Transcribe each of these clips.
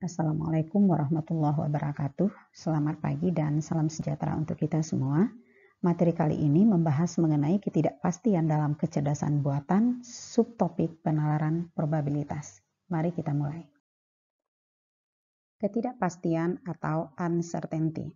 Assalamualaikum warahmatullahi wabarakatuh. Selamat pagi dan salam sejahtera untuk kita semua. Materi kali ini membahas mengenai ketidakpastian dalam kecerdasan buatan, subtopik penalaran probabilitas. Mari kita mulai. Ketidakpastian atau uncertainty.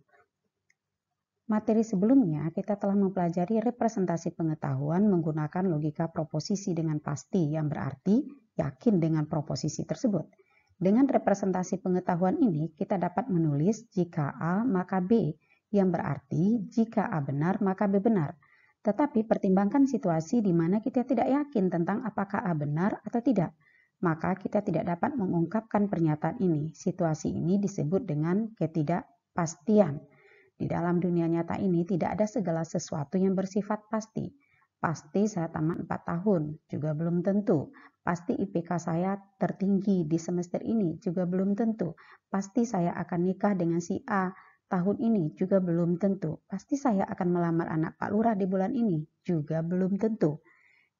Materi sebelumnya kita telah mempelajari representasi pengetahuan menggunakan logika proposisi dengan pasti yang berarti yakin dengan proposisi tersebut. Dengan representasi pengetahuan ini, kita dapat menulis jika A maka B, yang berarti jika A benar maka B benar. Tetapi pertimbangkan situasi di mana kita tidak yakin tentang apakah A benar atau tidak. Maka kita tidak dapat mengungkapkan pernyataan ini. Situasi ini disebut dengan ketidakpastian. Di dalam dunia nyata ini tidak ada segala sesuatu yang bersifat pasti. Pasti saya tamat 4 tahun, juga belum tentu. Pasti IPK saya tertinggi di semester ini, juga belum tentu. Pasti saya akan nikah dengan si A tahun ini, juga belum tentu. Pasti saya akan melamar anak Pak Lurah di bulan ini, juga belum tentu.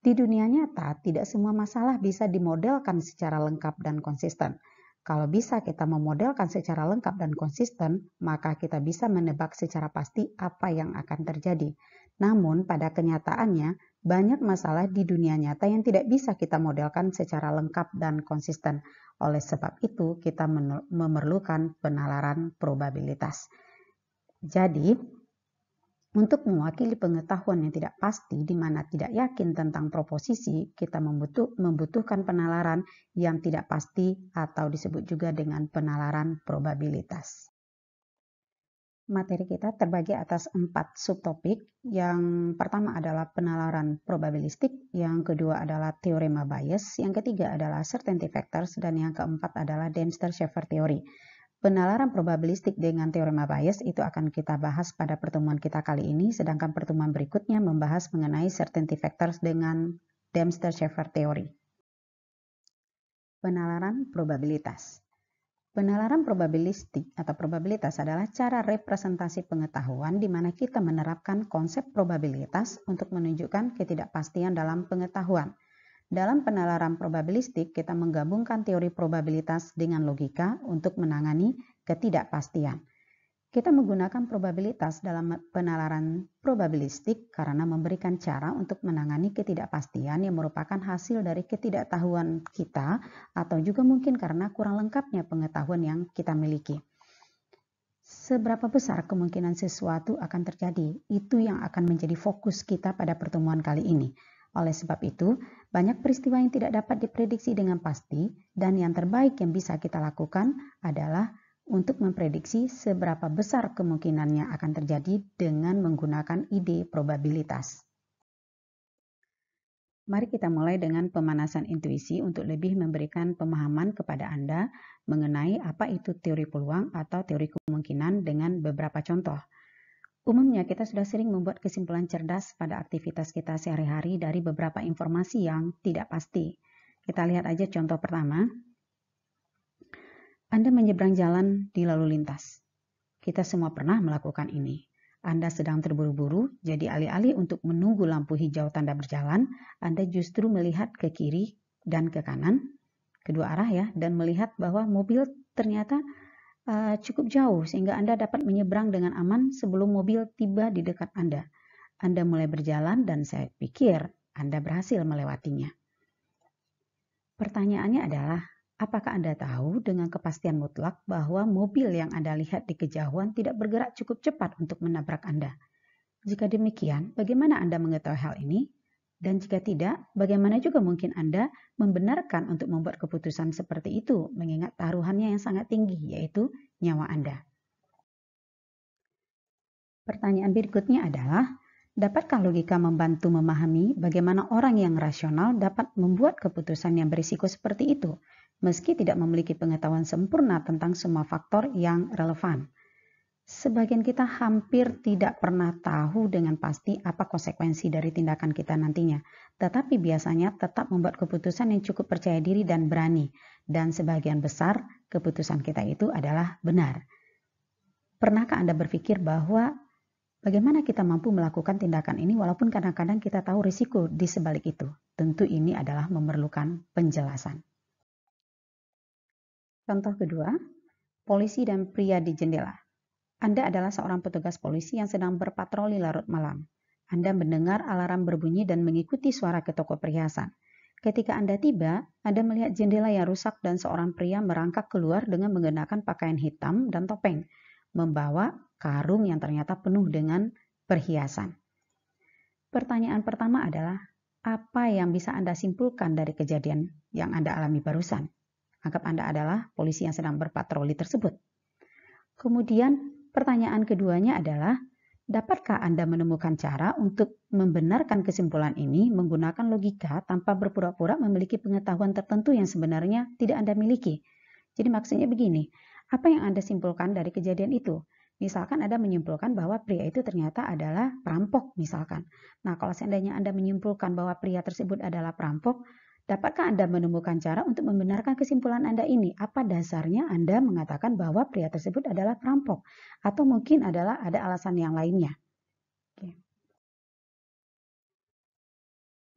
Di dunia nyata, tidak semua masalah bisa dimodelkan secara lengkap dan konsisten. Kalau bisa kita memodelkan secara lengkap dan konsisten, maka kita bisa menebak secara pasti apa yang akan terjadi. Namun pada kenyataannya, banyak masalah di dunia nyata yang tidak bisa kita modelkan secara lengkap dan konsisten. Oleh sebab itu, kita memerlukan penalaran probabilitas. Jadi, untuk mewakili pengetahuan yang tidak pasti di mana tidak yakin tentang proposisi, kita membutuhkan penalaran yang tidak pasti atau disebut juga dengan penalaran probabilitas. Materi kita terbagi atas 4 subtopik. Yang pertama adalah penalaran probabilistik, yang kedua adalah teorema Bayes, yang ketiga adalah certainty factors, dan yang keempat adalah Dempster-Shafer theory. Penalaran probabilistik dengan teorema Bayes itu akan kita bahas pada pertemuan kita kali ini, sedangkan pertemuan berikutnya membahas mengenai certainty factors dengan Dempster-Shafer theory. Penalaran probabilitas. Penalaran probabilistik atau probabilitas adalah cara representasi pengetahuan di mana kita menerapkan konsep probabilitas untuk menunjukkan ketidakpastian dalam pengetahuan. Dalam penalaran probabilistik, kita menggabungkan teori probabilitas dengan logika untuk menangani ketidakpastian. Kita menggunakan probabilitas dalam penalaran probabilistik karena memberikan cara untuk menangani ketidakpastian yang merupakan hasil dari ketidaktahuan kita atau juga mungkin karena kurang lengkapnya pengetahuan yang kita miliki. Seberapa besar kemungkinan sesuatu akan terjadi, itu yang akan menjadi fokus kita pada pertemuan kali ini. Oleh sebab itu, banyak peristiwa yang tidak dapat diprediksi dengan pasti dan yang terbaik yang bisa kita lakukan adalah untuk memprediksi seberapa besar kemungkinannya akan terjadi dengan menggunakan ide probabilitas. Mari kita mulai dengan pemanasan intuisi untuk lebih memberikan pemahaman kepada Anda mengenai apa itu teori peluang atau teori kemungkinan dengan beberapa contoh. Umumnya kita sudah sering membuat kesimpulan cerdas pada aktivitas kita sehari-hari dari beberapa informasi yang tidak pasti. Kita lihat aja contoh pertama. Anda menyeberang jalan di lalu lintas. Kita semua pernah melakukan ini. Anda sedang terburu-buru, jadi alih-alih untuk menunggu lampu hijau tanda berjalan, Anda justru melihat ke kiri dan ke kanan, kedua arah ya, dan melihat bahwa mobil ternyata cukup jauh sehingga Anda dapat menyeberang dengan aman sebelum mobil tiba di dekat Anda. Anda mulai berjalan dan saya pikir Anda berhasil melewatinya. Pertanyaannya adalah, apakah Anda tahu dengan kepastian mutlak bahwa mobil yang Anda lihat di kejauhan tidak bergerak cukup cepat untuk menabrak Anda? Jika demikian, bagaimana Anda mengetahui hal ini? Dan jika tidak, bagaimana juga mungkin Anda membenarkan untuk membuat keputusan seperti itu, mengingat taruhannya yang sangat tinggi, yaitu nyawa Anda? Pertanyaan berikutnya adalah, dapatkah logika membantu memahami bagaimana orang yang rasional dapat membuat keputusan yang berisiko seperti itu, meski tidak memiliki pengetahuan sempurna tentang semua faktor yang relevan? Sebagian kita hampir tidak pernah tahu dengan pasti apa konsekuensi dari tindakan kita nantinya, tetapi biasanya tetap membuat keputusan yang cukup percaya diri dan berani, dan sebagian besar keputusan kita itu adalah benar. Pernahkah Anda berpikir bahwa bagaimana kita mampu melakukan tindakan ini walaupun kadang-kadang kita tahu risiko di sebalik itu? Tentu ini adalah memerlukan penjelasan. Contoh kedua, Polisi dan pria di jendela. Anda adalah seorang petugas polisi yang sedang berpatroli larut malam. Anda mendengar alarm berbunyi dan mengikuti suara ke toko perhiasan. Ketika Anda tiba, Anda melihat jendela yang rusak dan seorang pria merangkak keluar dengan menggunakan pakaian hitam dan topeng, membawa karung yang ternyata penuh dengan perhiasan. Pertanyaan pertama adalah, apa yang bisa Anda simpulkan dari kejadian yang Anda alami barusan? Anggap Anda adalah polisi yang sedang berpatroli tersebut. Kemudian pertanyaan keduanya adalah, dapatkah Anda menemukan cara untuk membenarkan kesimpulan ini menggunakan logika tanpa berpura-pura memiliki pengetahuan tertentu yang sebenarnya tidak Anda miliki? Jadi maksudnya begini, apa yang Anda simpulkan dari kejadian itu? Misalkan Anda menyimpulkan bahwa pria itu ternyata adalah perampok misalkan. Nah, kalau seandainya Anda menyimpulkan bahwa pria tersebut adalah perampok, dapatkah Anda menemukan cara untuk membenarkan kesimpulan Anda ini? Apa dasarnya Anda mengatakan bahwa pria tersebut adalah perampok? Atau mungkin adalah ada alasan yang lainnya? Oke.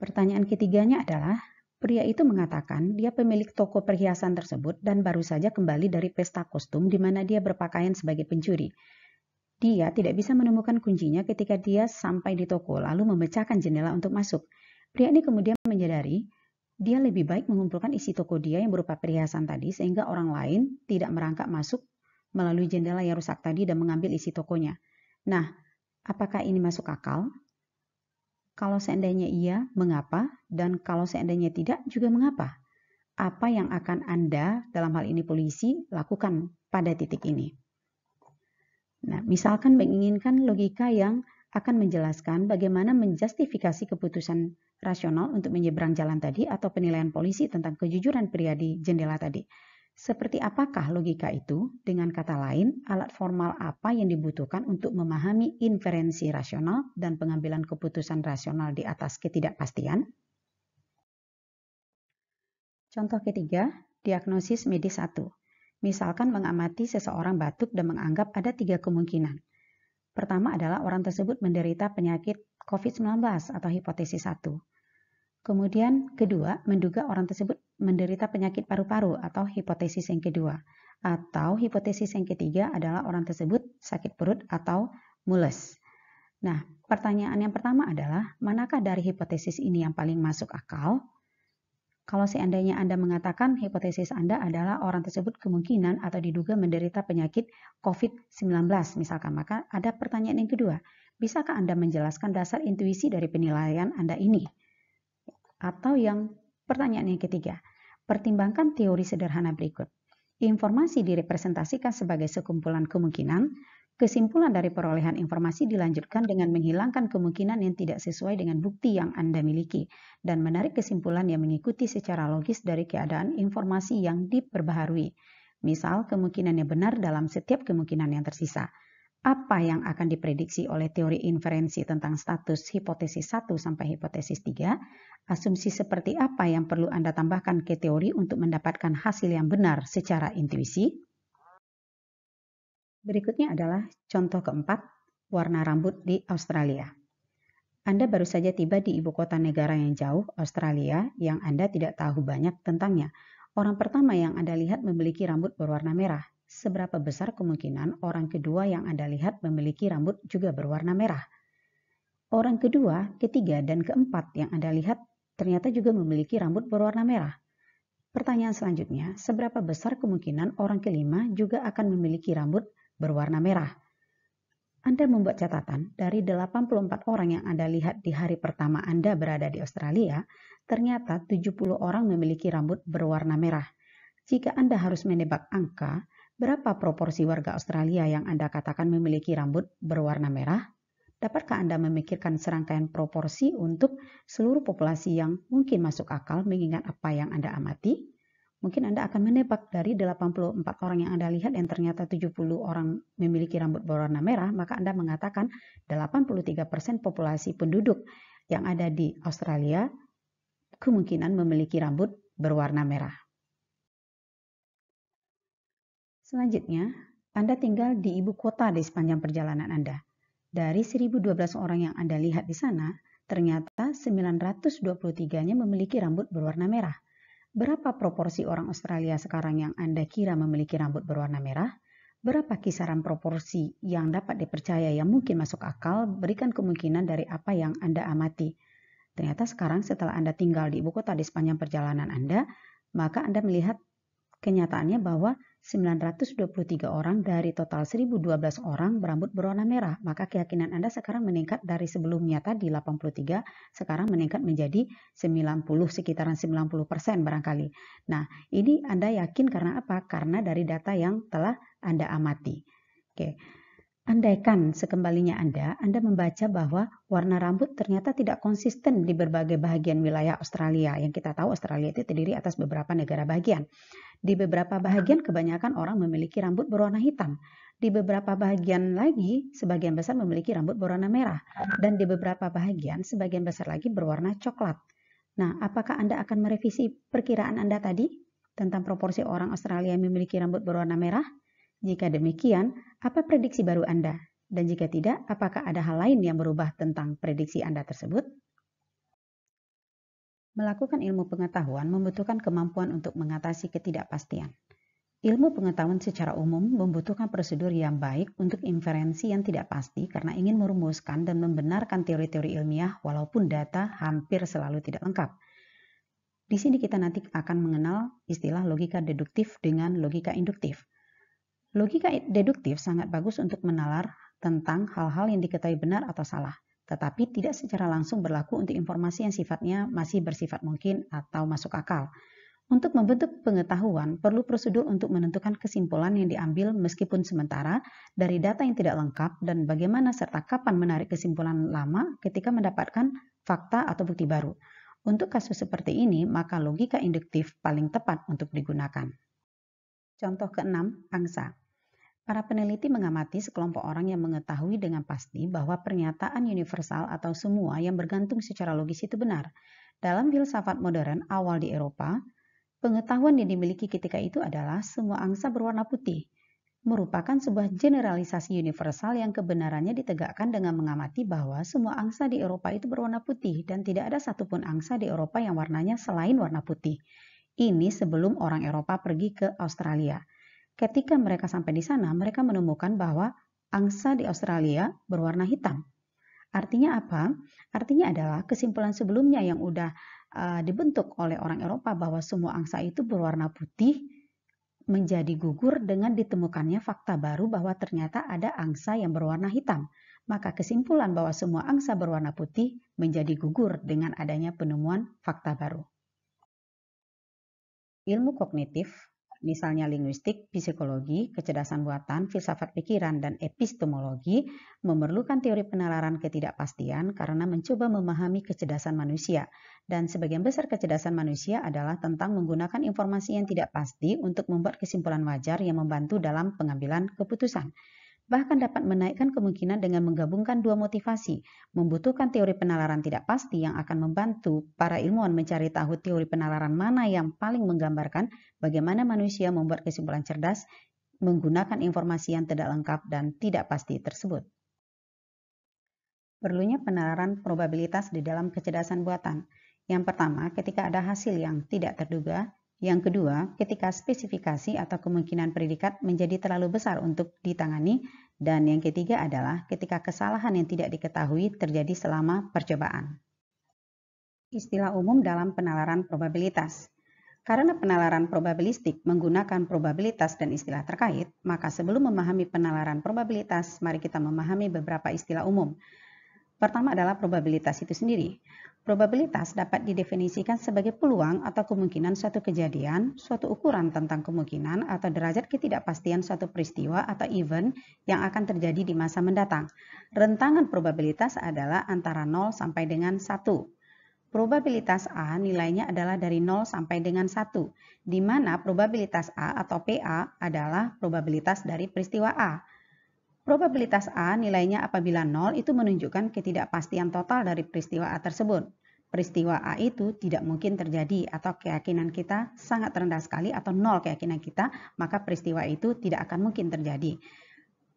Pertanyaan ketiganya adalah, pria itu mengatakan dia pemilik toko perhiasan tersebut dan baru saja kembali dari pesta kostum di mana dia berpakaian sebagai pencuri. Dia tidak bisa menemukan kuncinya ketika dia sampai di toko lalu memecahkan jendela untuk masuk. Pria ini kemudian menyadari dia lebih baik mengumpulkan isi toko dia yang berupa perhiasan tadi sehingga orang lain tidak merangkak masuk melalui jendela yang rusak tadi dan mengambil isi tokonya. Nah, apakah ini masuk akal? Kalau seandainya iya, mengapa? Dan kalau seandainya tidak, juga mengapa? Apa yang akan Anda, dalam hal ini polisi, lakukan pada titik ini? Nah, misalkan menginginkan logika yang akan menjelaskan bagaimana menjustifikasi keputusan rasional untuk menyeberang jalan tadi atau penilaian polisi tentang kejujuran pria di jendela tadi. Seperti apakah logika itu? Dengan kata lain, alat formal apa yang dibutuhkan untuk memahami inferensi rasional dan pengambilan keputusan rasional di atas ketidakpastian? Contoh ketiga, diagnosis medis 1. Misalkan mengamati seseorang batuk dan menganggap ada 3 kemungkinan. Pertama adalah orang tersebut menderita penyakit COVID-19 atau hipotesis 1. Kemudian kedua, menduga orang tersebut menderita penyakit paru-paru atau hipotesis yang kedua. Atau hipotesis yang ketiga adalah orang tersebut sakit perut atau mules. Nah, pertanyaan yang pertama adalah, manakah dari hipotesis ini yang paling masuk akal? Kalau seandainya Anda mengatakan hipotesis Anda adalah orang tersebut kemungkinan atau diduga menderita penyakit COVID-19 misalkan, maka ada pertanyaan yang kedua. Bisakah Anda menjelaskan dasar intuisi dari penilaian Anda ini? Atau yang pertanyaan yang ketiga, pertimbangkan teori sederhana berikut. Informasi direpresentasikan sebagai sekumpulan kemungkinan. Kesimpulan dari perolehan informasi dilanjutkan dengan menghilangkan kemungkinan yang tidak sesuai dengan bukti yang Anda miliki dan menarik kesimpulan yang mengikuti secara logis dari keadaan informasi yang diperbaharui. Misal, kemungkinan yang benar dalam setiap kemungkinan yang tersisa. Apa yang akan diprediksi oleh teori inferensi tentang status hipotesis 1 sampai hipotesis 3? Asumsi seperti apa yang perlu Anda tambahkan ke teori untuk mendapatkan hasil yang benar secara intuisi? Berikutnya adalah contoh keempat, warna rambut di Australia. Anda baru saja tiba di ibu kota negara yang jauh, Australia, yang Anda tidak tahu banyak tentangnya. Orang pertama yang Anda lihat memiliki rambut berwarna merah. Seberapa besar kemungkinan orang kedua yang Anda lihat memiliki rambut juga berwarna merah? Orang kedua, ketiga, dan keempat yang Anda lihat ternyata juga memiliki rambut berwarna merah. Pertanyaan selanjutnya, seberapa besar kemungkinan orang kelima juga akan memiliki rambut berwarna merah? Anda membuat catatan dari 84 orang yang Anda lihat di hari pertama Anda berada di Australia, ternyata 70 orang memiliki rambut berwarna merah. Jika Anda harus menebak angka, berapa proporsi warga Australia yang Anda katakan memiliki rambut berwarna merah? Dapatkah Anda memikirkan serangkaian proporsi untuk seluruh populasi yang mungkin masuk akal mengingat apa yang Anda amati? Mungkin Anda akan menebak dari 84 orang yang Anda lihat yang ternyata 70 orang memiliki rambut berwarna merah, maka Anda mengatakan 83% populasi penduduk yang ada di Australia kemungkinan memiliki rambut berwarna merah. Selanjutnya, Anda tinggal di ibu kota di sepanjang perjalanan Anda. Dari 1012 orang yang Anda lihat di sana, ternyata 923-nya memiliki rambut berwarna merah. Berapa proporsi orang Australia sekarang yang Anda kira memiliki rambut berwarna merah? Berapa kisaran proporsi yang dapat dipercaya yang mungkin masuk akal, berikan kemungkinan dari apa yang Anda amati. Ternyata sekarang setelah Anda tinggal di ibu kota di sepanjang perjalanan Anda, maka Anda melihat kenyataannya bahwa 923 orang dari total 1012 orang berambut berwarna merah. Maka keyakinan Anda sekarang meningkat dari sebelumnya tadi 83, sekarang meningkat menjadi 90, sekitaran 90% barangkali. Nah, ini Anda yakin karena apa? Karena dari data yang telah Anda amati. Oke. Andaikan sekembalinya Anda membaca bahwa warna rambut ternyata tidak konsisten di berbagai bahagian wilayah Australia. Yang kita tahu Australia itu terdiri atas beberapa negara bagian. Di beberapa bahagian kebanyakan orang memiliki rambut berwarna hitam. Di beberapa bahagian lagi sebagian besar memiliki rambut berwarna merah. Dan di beberapa bahagian sebagian besar lagi berwarna coklat. Nah, apakah Anda akan merevisi perkiraan Anda tadi tentang proporsi orang Australia yang memiliki rambut berwarna merah? Jika demikian, apa prediksi baru Anda? Dan jika tidak, apakah ada hal lain yang berubah tentang prediksi Anda tersebut? Melakukan ilmu pengetahuan membutuhkan kemampuan untuk mengatasi ketidakpastian. Ilmu pengetahuan secara umum membutuhkan prosedur yang baik untuk inferensi yang tidak pasti karena ingin merumuskan dan membenarkan teori-teori ilmiah walaupun data hampir selalu tidak lengkap. Di sini kita nanti akan mengenal istilah logika deduktif dengan logika induktif. Logika deduktif sangat bagus untuk menalar tentang hal-hal yang diketahui benar atau salah, tetapi tidak secara langsung berlaku untuk informasi yang sifatnya masih bersifat mungkin atau masuk akal. Untuk membentuk pengetahuan, perlu prosedur untuk menentukan kesimpulan yang diambil meskipun sementara dari data yang tidak lengkap dan bagaimana serta kapan menarik kesimpulan lama ketika mendapatkan fakta atau bukti baru. Untuk kasus seperti ini, maka logika induktif paling tepat untuk digunakan. Contoh keenam, angsa. Para peneliti mengamati sekelompok orang yang mengetahui dengan pasti bahwa pernyataan universal atau semua yang bergantung secara logis itu benar. Dalam filsafat modern awal di Eropa, pengetahuan yang dimiliki ketika itu adalah semua angsa berwarna putih, merupakan sebuah generalisasi universal yang kebenarannya ditegakkan dengan mengamati bahwa semua angsa di Eropa itu berwarna putih dan tidak ada satupun angsa di Eropa yang warnanya selain warna putih. Ini sebelum orang Eropa pergi ke Australia. Ketika mereka sampai di sana, mereka menemukan bahwa angsa di Australia berwarna hitam. Artinya apa? Artinya adalah kesimpulan sebelumnya yang sudah dibentuk oleh orang Eropa bahwa semua angsa itu berwarna putih menjadi gugur dengan ditemukannya fakta baru bahwa ternyata ada angsa yang berwarna hitam. Maka kesimpulan bahwa semua angsa berwarna putih menjadi gugur dengan adanya penemuan fakta baru. Ilmu kognitif, misalnya linguistik, psikologi, kecerdasan buatan, filsafat pikiran, dan epistemologi, memerlukan teori penalaran ketidakpastian karena mencoba memahami kecerdasan manusia. Dan sebagian besar kecerdasan manusia adalah tentang menggunakan informasi yang tidak pasti untuk membuat kesimpulan wajar yang membantu dalam pengambilan keputusan. Bahkan dapat menaikkan kemungkinan dengan menggabungkan dua motivasi, membutuhkan teori penalaran tidak pasti yang akan membantu para ilmuwan mencari tahu teori penalaran mana yang paling menggambarkan bagaimana manusia membuat kesimpulan cerdas menggunakan informasi yang tidak lengkap dan tidak pasti tersebut. Perlunya penalaran probabilitas di dalam kecerdasan buatan. Yang pertama, ketika ada hasil yang tidak terduga. Yang kedua, ketika spesifikasi atau kemungkinan predikat menjadi terlalu besar untuk ditangani. Dan yang ketiga adalah ketika kesalahan yang tidak diketahui terjadi selama percobaan. Istilah umum dalam penalaran probabilitas. Karena penalaran probabilistik menggunakan probabilitas dan istilah terkait, maka sebelum memahami penalaran probabilitas, mari kita memahami beberapa istilah umum. Pertama adalah probabilitas itu sendiri. Probabilitas dapat didefinisikan sebagai peluang atau kemungkinan suatu kejadian, suatu ukuran tentang kemungkinan atau derajat ketidakpastian suatu peristiwa atau event yang akan terjadi di masa mendatang. Rentangan probabilitas adalah antara 0 sampai dengan 1. Probabilitas A nilainya adalah dari 0 sampai dengan 1, di mana probabilitas A atau PA adalah probabilitas dari peristiwa A. Probabilitas A nilainya apabila 0 itu menunjukkan ketidakpastian total dari peristiwa A tersebut. Peristiwa A itu tidak mungkin terjadi atau keyakinan kita sangat rendah sekali atau 0 keyakinan kita, maka peristiwa itu tidak akan mungkin terjadi.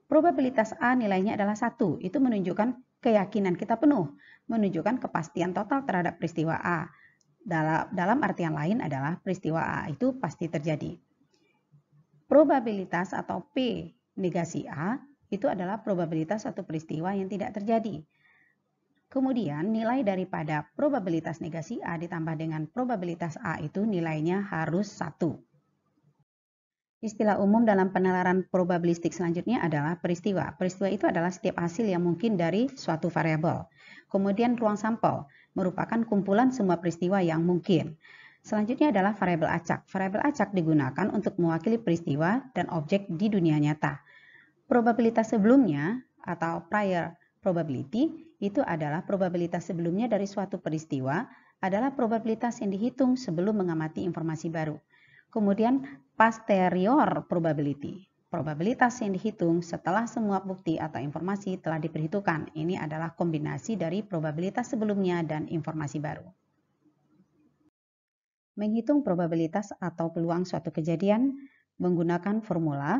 Probabilitas A nilainya adalah 1, itu menunjukkan keyakinan kita penuh, menunjukkan kepastian total terhadap peristiwa A. Dalam artian lain adalah peristiwa A itu pasti terjadi. Probabilitas atau P negasi A itu adalah probabilitas suatu peristiwa yang tidak terjadi. Kemudian nilai daripada probabilitas negasi A ditambah dengan probabilitas A itu nilainya harus 1. Istilah umum dalam penalaran probabilistik selanjutnya adalah peristiwa. Peristiwa itu adalah setiap hasil yang mungkin dari suatu variabel. Kemudian ruang sampel merupakan kumpulan semua peristiwa yang mungkin. Selanjutnya adalah variabel acak. Variabel acak digunakan untuk mewakili peristiwa dan objek di dunia nyata. Probabilitas sebelumnya atau prior probability itu adalah probabilitas sebelumnya dari suatu peristiwa adalah probabilitas yang dihitung sebelum mengamati informasi baru. Kemudian posterior probability, probabilitas yang dihitung setelah semua bukti atau informasi telah diperhitungkan. Ini adalah kombinasi dari probabilitas sebelumnya dan informasi baru. Menghitung probabilitas atau peluang suatu kejadian menggunakan formula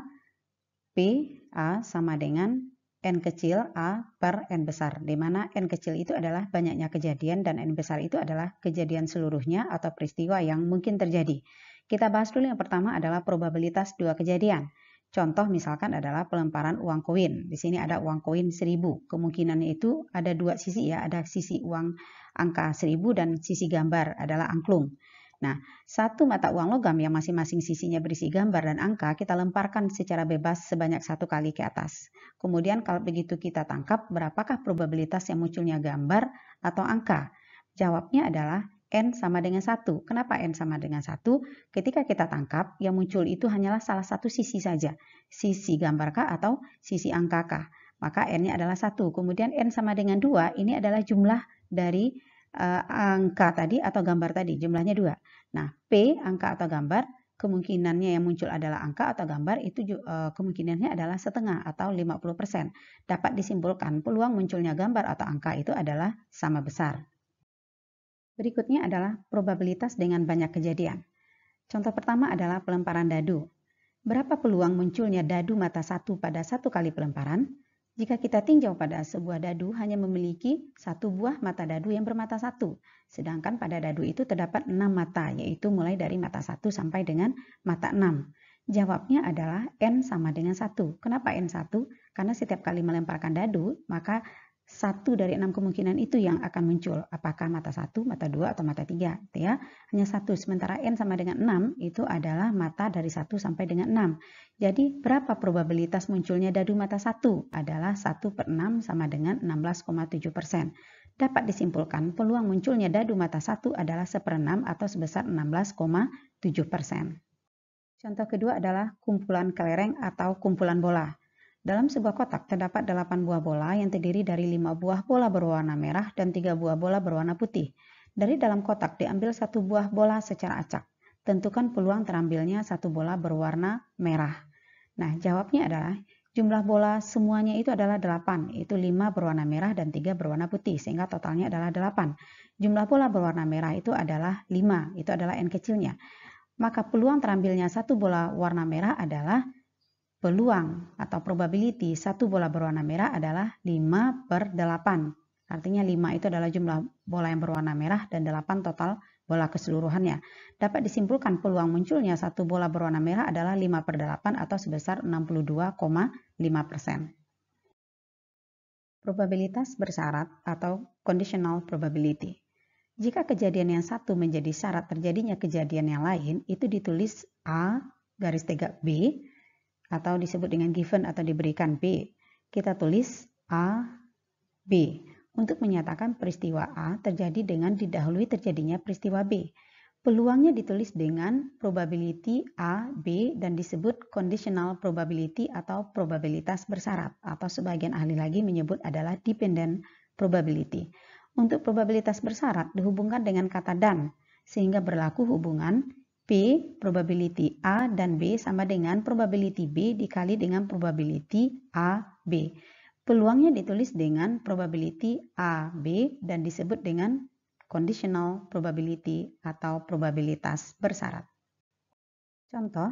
P A sama dengan N kecil A per N besar, di mana N kecil itu adalah banyaknya kejadian dan N besar itu adalah kejadian seluruhnya atau peristiwa yang mungkin terjadi. Kita bahas dulu yang pertama adalah probabilitas dua kejadian. Contoh misalkan adalah pelemparan uang koin. Di sini ada uang koin 1000. Kemungkinannya itu ada dua sisi ya, ada sisi uang angka 1000 dan sisi gambar adalah angklung. Nah, satu mata uang logam yang masing-masing sisinya berisi gambar dan angka kita lemparkan secara bebas sebanyak 1 kali ke atas. Kemudian kalau begitu kita tangkap berapakah probabilitas yang munculnya gambar atau angka? Jawabnya adalah N sama dengan 1. Kenapa N sama dengan 1? Ketika kita tangkap yang muncul itu hanyalah salah satu sisi saja. Sisi gambar K atau sisi angka K. Maka N-nya adalah 1. Kemudian N sama dengan 2 ini adalah jumlah dari angka tadi atau gambar tadi, jumlahnya 2. Nah, P, angka atau gambar, kemungkinannya yang muncul adalah angka atau gambar, itu kemungkinannya adalah setengah atau 50%. Dapat disimpulkan peluang munculnya gambar atau angka itu adalah sama besar. Berikutnya adalah probabilitas dengan banyak kejadian. Contoh pertama adalah pelemparan dadu. Berapa peluang munculnya dadu mata satu pada satu kali pelemparan? Jika kita tinjau pada sebuah dadu hanya memiliki satu buah mata dadu yang bermata satu. Sedangkan pada dadu itu terdapat 6 mata, yaitu mulai dari mata 1 sampai dengan mata 6. Jawabnya adalah N sama dengan 1. Kenapa N 1? Karena setiap kali melemparkan dadu, maka 1 dari 6 kemungkinan itu yang akan muncul. Apakah mata 1, mata 2, atau mata 3. Ya. Hanya 1. Sementara N sama dengan 6 itu adalah mata dari 1 sampai dengan 6. Jadi berapa probabilitas munculnya dadu mata 1? Adalah 1 per 6 sama dengan 16,7%. Dapat disimpulkan peluang munculnya dadu mata 1 adalah 1/6 atau sebesar 16,7%. Contoh kedua adalah kumpulan kelereng atau kumpulan bola. Dalam sebuah kotak terdapat 8 buah bola yang terdiri dari 5 buah bola berwarna merah dan 3 buah bola berwarna putih. Dari dalam kotak diambil 1 buah bola secara acak. Tentukan peluang terambilnya 1 bola berwarna merah. Nah, jawabnya adalah jumlah bola semuanya itu adalah 8, yaitu 5 berwarna merah dan 3 berwarna putih, sehingga totalnya adalah 8. Jumlah bola berwarna merah itu adalah 5, itu adalah N kecilnya. Maka peluang terambilnya 1 bola warna merah adalah peluang atau probability 1 bola berwarna merah adalah 5 per 8. Artinya 5 itu adalah jumlah bola yang berwarna merah dan 8 total bola keseluruhannya. Dapat disimpulkan peluang munculnya 1 bola berwarna merah adalah 5 per 8 atau sebesar 62,5%. Probabilitas bersyarat atau conditional probability. Jika kejadian yang satu menjadi syarat terjadinya kejadian yang lain, itu ditulis A garis tegak B, atau disebut dengan given atau diberikan B. Kita tulis A, B. Untuk menyatakan peristiwa A terjadi dengan didahului terjadinya peristiwa B. Peluangnya ditulis dengan probability A, B, dan disebut conditional probability atau probabilitas bersyarat, atau sebagian ahli lagi menyebut adalah dependent probability. Untuk probabilitas bersyarat dihubungkan dengan kata dan, sehingga berlaku hubungan P, probability A dan B sama dengan probability B dikali dengan probability A, B. Peluangnya ditulis dengan probability A, B dan disebut dengan conditional probability atau probabilitas bersyarat. Contoh,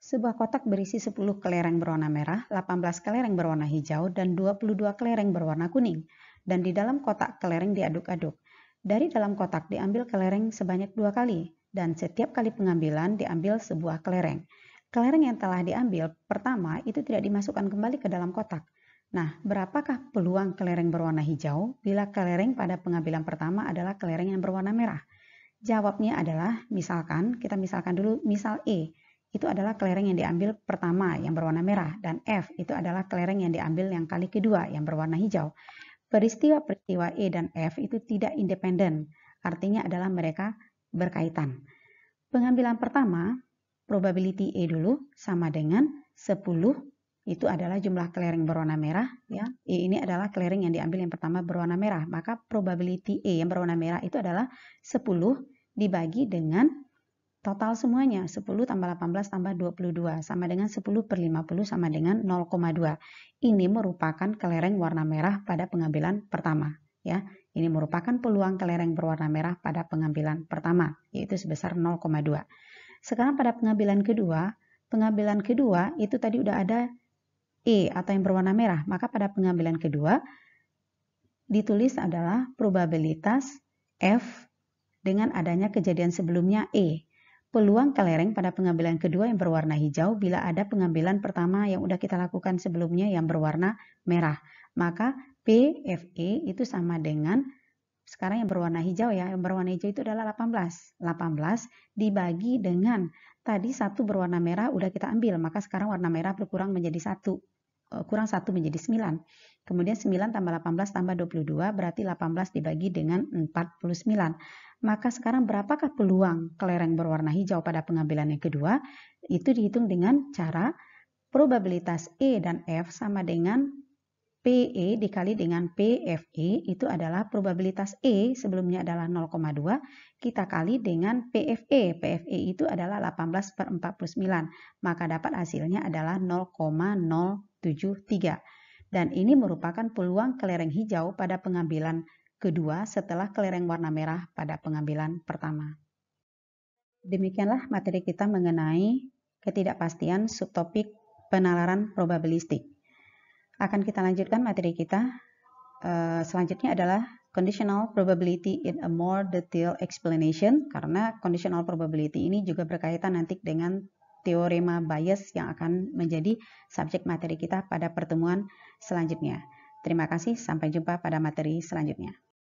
sebuah kotak berisi 10 kelereng berwarna merah, 18 kelereng berwarna hijau, dan 22 kelereng berwarna kuning. Dan di dalam kotak kelereng diaduk-aduk. Dari dalam kotak diambil kelereng sebanyak 2 kali. Dan setiap kali pengambilan diambil sebuah kelereng. Kelereng yang telah diambil pertama itu tidak dimasukkan kembali ke dalam kotak. Nah, berapakah peluang kelereng berwarna hijau bila kelereng pada pengambilan pertama adalah kelereng yang berwarna merah? Jawabnya adalah, kita misalkan dulu misal E, itu adalah kelereng yang diambil pertama yang berwarna merah, dan F itu adalah kelereng yang diambil yang kali kedua yang berwarna hijau. Peristiwa-peristiwa E dan F itu tidak independen, artinya adalah mereka berkaitan. Pengambilan pertama, probability E dulu sama dengan 10, itu adalah jumlah kelereng berwarna merah, ya. E ini adalah kelereng yang diambil yang pertama berwarna merah, maka probability E yang berwarna merah itu adalah 10 dibagi dengan total semuanya, 10 tambah 18 tambah 22 sama dengan 10 per 50 sama dengan 0,2. Ini merupakan kelereng warna merah pada pengambilan pertama, ya. Ini merupakan peluang kelereng berwarna merah pada pengambilan pertama, yaitu sebesar 0,2. Sekarang pada pengambilan kedua itu tadi udah ada E atau yang berwarna merah, maka pada pengambilan kedua ditulis adalah probabilitas F dengan adanya kejadian sebelumnya E. Peluang kelereng pada pengambilan kedua yang berwarna hijau bila ada pengambilan pertama yang udah kita lakukan sebelumnya yang berwarna merah. Maka PFE itu sama dengan, sekarang yang berwarna hijau ya, yang berwarna hijau itu adalah 18. 18 dibagi dengan tadi satu berwarna merah udah kita ambil, maka sekarang warna merah berkurang menjadi 1. Kurang 1 menjadi 9. Kemudian 9 tambah 18 tambah 22 berarti 18 dibagi dengan 49. Maka sekarang berapakah peluang kelereng berwarna hijau pada pengambilan yang kedua? Itu dihitung dengan cara probabilitas E dan F sama dengan PE dikali dengan PFE, itu adalah probabilitas E sebelumnya adalah 0,2, kita kali dengan PFE. PFE itu adalah 18 per 49, maka dapat hasilnya adalah 0,073. Dan ini merupakan peluang kelereng hijau pada pengambilan kedua setelah kelereng warna merah pada pengambilan pertama. Demikianlah materi kita mengenai ketidakpastian subtopik penalaran probabilistik. Akan kita lanjutkan materi kita. Selanjutnya adalah conditional probability in a more detailed explanation, karena conditional probability ini juga berkaitan nanti dengan teorema Bayes yang akan menjadi subjek materi kita pada pertemuan selanjutnya. Terima kasih, sampai jumpa pada materi selanjutnya.